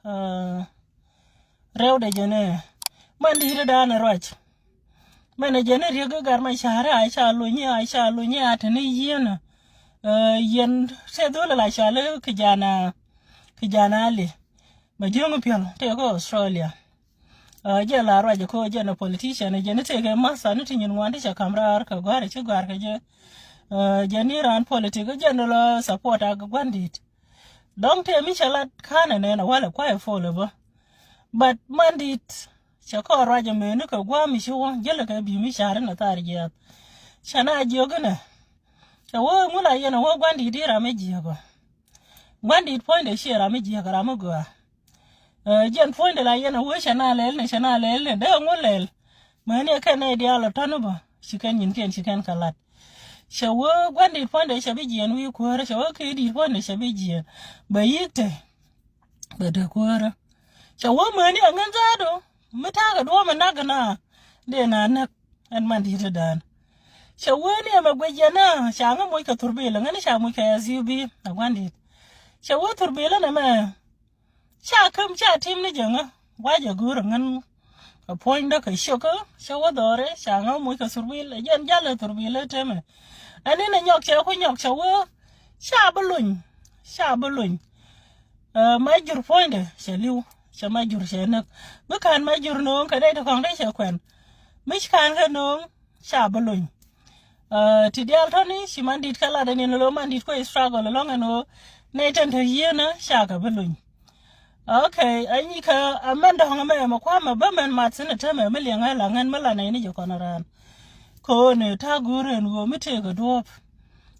rew de jene man di da na roch man jene riga gar ma shahara aisha lunyi atani yena yen se dole la shale kijana ali majungu pion te ko Australia je la roch ko je na politician je ne te ke masa ne tin wandi cha kamra ka gware che gwar ka je jani ran politics je no la support ag gwandit don't tell me shalat kana ne na wala kwa follow ba but mandit chako raja me ne ka gwa mi sho jela ka bi mi share na tarjiya shana jogana chawo mula yana wo gwandi dira me jiya gwandi point de share me jiya kara go jen point de la yana wo shana lel da ngolel mane kana dialo tanu ba shikan shikan kalat shawo gwandi point de shabi jiya wi ko ra shawo ke di point de shabi jiya bayite bada kwara shawo mani angan zado mutaga do managa na de na nak an man di dan shawo ne magwaje na shanga moy ka turbila ngani sha moy ka yazibi agwandi shawo turbila na ma sha kam sha tim ni janga waje guru ngan ka point da ka shoko shawo dore shanga moy ka turbila jan jala turbila teme ani na nyok shawo sha bulun major point shaliu cha major shenak bukan major no ka dai ta kon dai shakwen mish kan ka no sha bulun ti dial toni shi mandit kala da ne lo mandit ko struggle long no ne tan ta yena sha ka bulun okay ani ka amanda hanga ma kwa ma ba man matsina ta ma miliyan ala ngan mala ne ni jokonaran ko ne ta gure no mite ga dop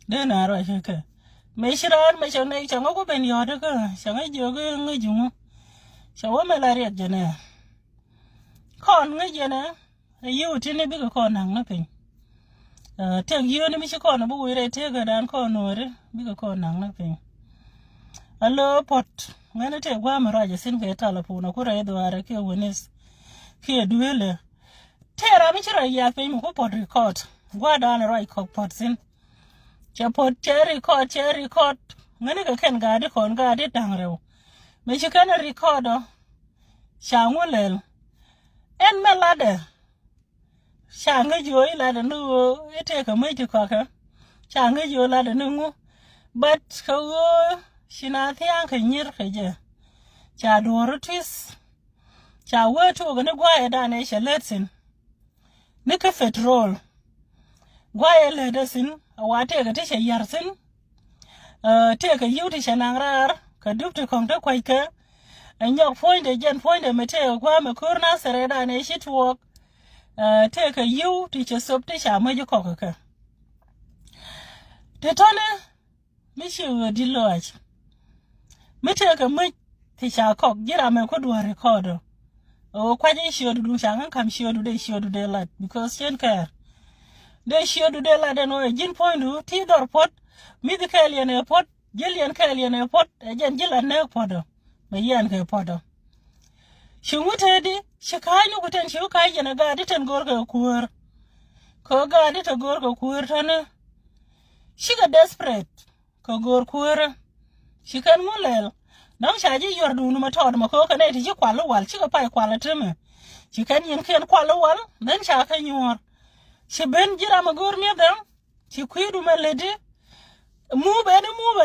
de na ro ka mấy shirar mấy chỗ này chẳng có bên nhỏ đó cơ chẳng ai giờ cái người dùng chẳng có mấy lại vậy nè con người vậy nè yêu thì này biết cái con hàng nó pin tiếng yêu này mấy cái con nó bùi đây thế cái đàn con nó đấy biết cái con hàng nó pin alo pot ngay nó thế qua mà rồi xin cái ta là phụ nó có ra đồ ara kia witness kia duele thế ra mấy cái ya pin một pot record qua đàn rồi pot xin chapot cherry record ngani ka ken gadi kon gadi dangrew me chikana recordo shangulel en melade shanga joy lade no ete ka me chikaka shanga joy lade no but ko shina thian ka nyir ka je cha doro twis cha wetu gane gwaye dane shaletsin nika petrol gwaye ledasin wate ga tashe yarsin te ka yuti shanangrar ka dubti konta kwaika anyok point de jen point de mete kwa me kurna sereda ne shitwok te ka yuti che sopte sha ma jiko ka te tone mi shi diloach mete ka me ti sha kok jira me ko do record o kwaje shi odu sha kam shi odu de lat because chen care de shodu de la den o jin point ti dor pot mi de kalian pot jelian kalian pot jen jilan ne podo me yan ke podo shumuta di shikanya guten shi ka jena ga ditan gorga kur ko ga dita gorga kur tane shiga desperate ko gor kur shikan mulel dan shaji yordu no matod ma ko kana ti kwalo wal shiga pai kwala teme shikan yen ken kwalo wal dan sha kan yor she ben jira magor mi adam she kwidu meledi mu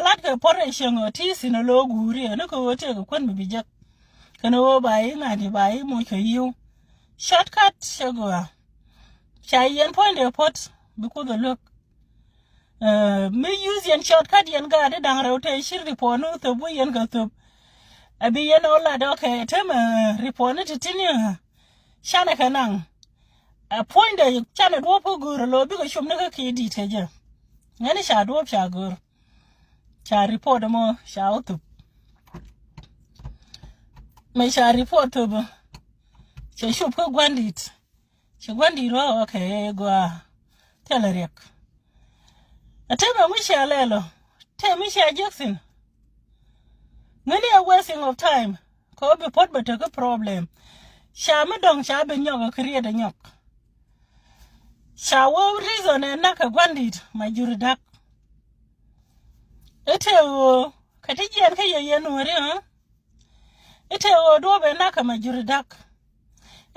lat ka pore shengo ti sino lo guri ne ko wote ko kon mi bijak kana wo bai ngadi bai mo ko yu shortcut shagwa chayen point the pot because the look me use yan shortcut yan ga de dang rawte shir riponu to bu yan ga to abi yan ola do ke tema riponu titini shana kanang a point da chana do po guru lo bi ko shum ne ka ki di teje ngani sha do sha guru cha report mo sha utu me sha report to bo che shup ko gwandit che gwandi ro okay gwa telerek atema mu sha lelo te mu sha Jackson ngani a wasting of time ko be pot but a problem sha ma dong sha be nyok create nyok shawo reason na ka gwandit majuridak ete o katijian ka yeyen wori ha ite o do be na kama juridak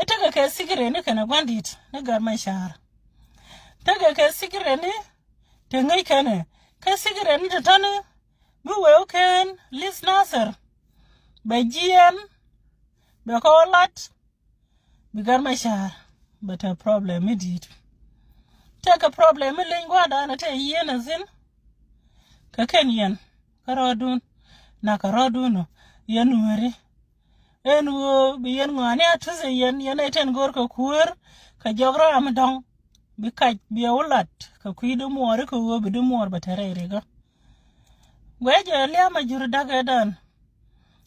ite ke sigire ni kana bandit na gar mai shahara ta ke sigire ni te ngai kana ke sigire ni tane bu we ken lis nasser be jien be kolat be gar mai shahara but a problem it take a problem lingwa da na te yena zin ka ken yen karodun na karoduno yen wari en wo bi yen ngane atuze yen eten gor ko kur ka jogra am dong bi ka bi ulat ka kuidu mor ko wo bi du mor batarere ga weje le ma jur daga dan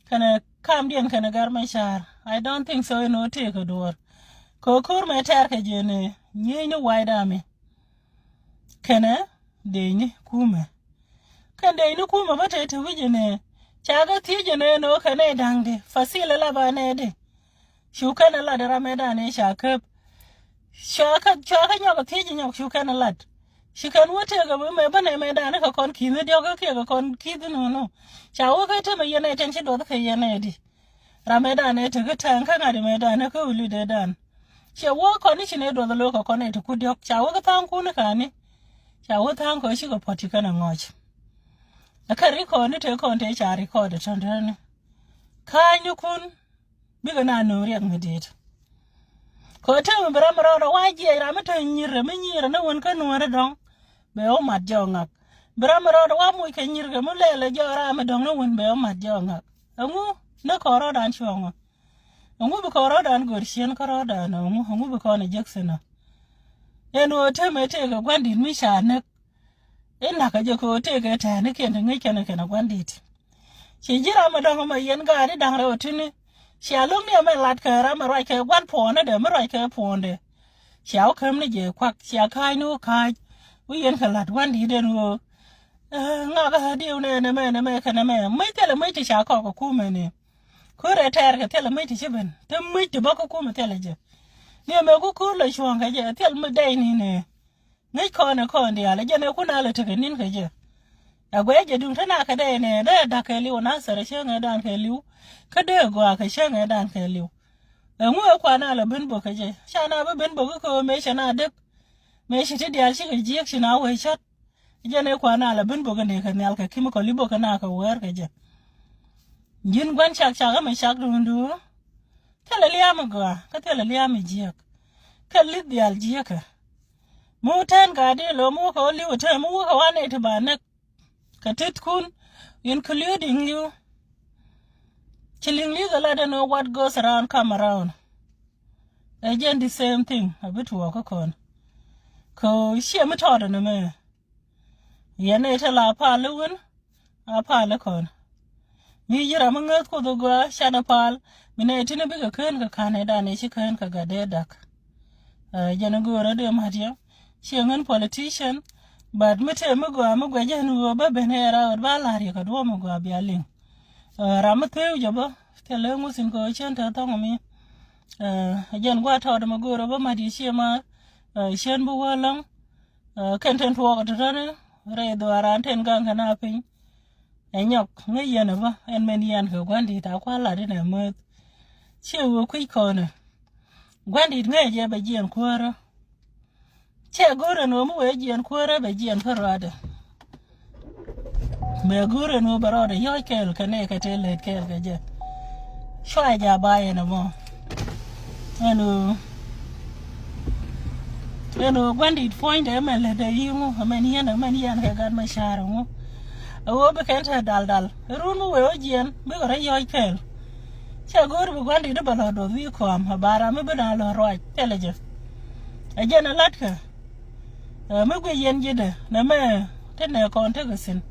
kana kam dien kana gar ma shar I don't think so no te ko dor ko kur me ter ka jene nyini waida me kana de ni kuma kan de ni kuma bata ta wije chaga tije no kane dange fasile la bane de shukana la dara medane shaka nyoga tije nyok shukana lat shikan wote ga me bane medane ka kon kine dioga ke ga kon kide no chawo ka te me yene ten chi do ka yene di ramedane te ga tan ka ngade medane ka uli de dan chawo kon ni chine do lo ka kon te kudiok chawo ka tan ku ne kane chawo tan ko shi ga poti kana ngoch akari ko ni te kon te chari ko de tondane kanyu kun biga na no riak medit ko te mbra mra waji ra mata nyire na won ka no dong be o mat jonga bra mra wa mu ke nyirge mu lele jo ra ma dong no won be o mat jonga ngu na ko ro dan chonga ngu be ko ro dan gor sien ko ro dan ngu be ko na jackson eno te me te ga gwandi mi sha na ina ka je ko te ga ta ne ken ngai ken gwandit chi jira ma dong ma yen ga ni dang ro tuni xia lúc này mày lát cái ra mà rồi cái quan phone này để mà rồi cái phone đấy xéo khăm này dễ quắc xéo khai nu khai bây giờ cái lát quan đi đến rồi ngã cái điều này mày cái này mấy thế là mấy thì xéo có cú mày nè cứ để thay cái thế là mấy thì chứ bên thế mấy thì bao cú mà thế là gì nè mày cứ lấy chuông cái gì thế là mấy đây nè ngay con đi à lấy cho nên cứ nào là thực hiện cái gì à quay giờ đừng thế nào cái đây nè đây là cái liu nó sẽ chơi ngay đàn cái liu cái đây gọi cái chơi ngay đàn cái liu ngồi qua nào là bên bờ cái gì sao nào bên bờ cái mấy sao nào được mấy sự đi ăn cái gì cái nào vậy chết giờ này qua nào là bên bờ cái này cái nào cái khi mà có liu cái nào cái vợ cái gì nhìn quan sát cái mấy sát luôn đó thế là liam gọi cái thế là liam gì cái liu đi ăn gì cái mua tên cái đi lo mua cái liu thế mua cái anh này thì bạn này katit kun including you chilling legal I don't know what goes around come around again the same thing a bit work con ko she me told na me yene ta la pal won a pal con mi jira mun ngat ko do ga shana pal mine tini biga ken ka Canada ne shi ken ka gade dak jana go radio madia she ngan politician but mete mugo jenu ba benera ba lari ka do mugo bialing ramate jobo tele ngusin ko chenta to mi jen gwa to do mugo ba madi shema shen bu walang kenten to ko tane re do aran ten gang kana pin enyok ngiyana ba en men yan ko gwandi ta kwa la de na mo chewo kui ko ne gwandi ngeje ba jen kwara che gore no mu wejian kwere be jian parade me gore no barode yo kel kane ka tele kel ga je shwa ja baye no mo eno gwandi point e mele de yimu man yan ka gan ma sharo mo awo be kenta dal runu we ojian be gore yo kel che gore be gwandi de balodo vi ko am bara me be na lo ro tele je ajena latka magwe yen jide na me tene kon te gusin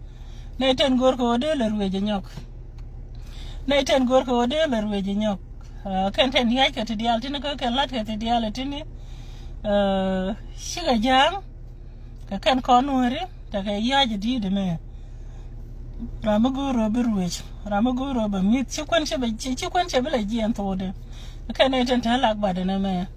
ne ten gor ko de le rueje nyok ne ten gor ko de le rueje nyok kan ten ya ka te dial tin ko kan lat ka te dial tin shiga jang ka kan kon wori ta ka ya je di de me ramaguro be rueje ramaguro ba mi chi kwan che be la jien to de kan ne ten ta lak ba de na me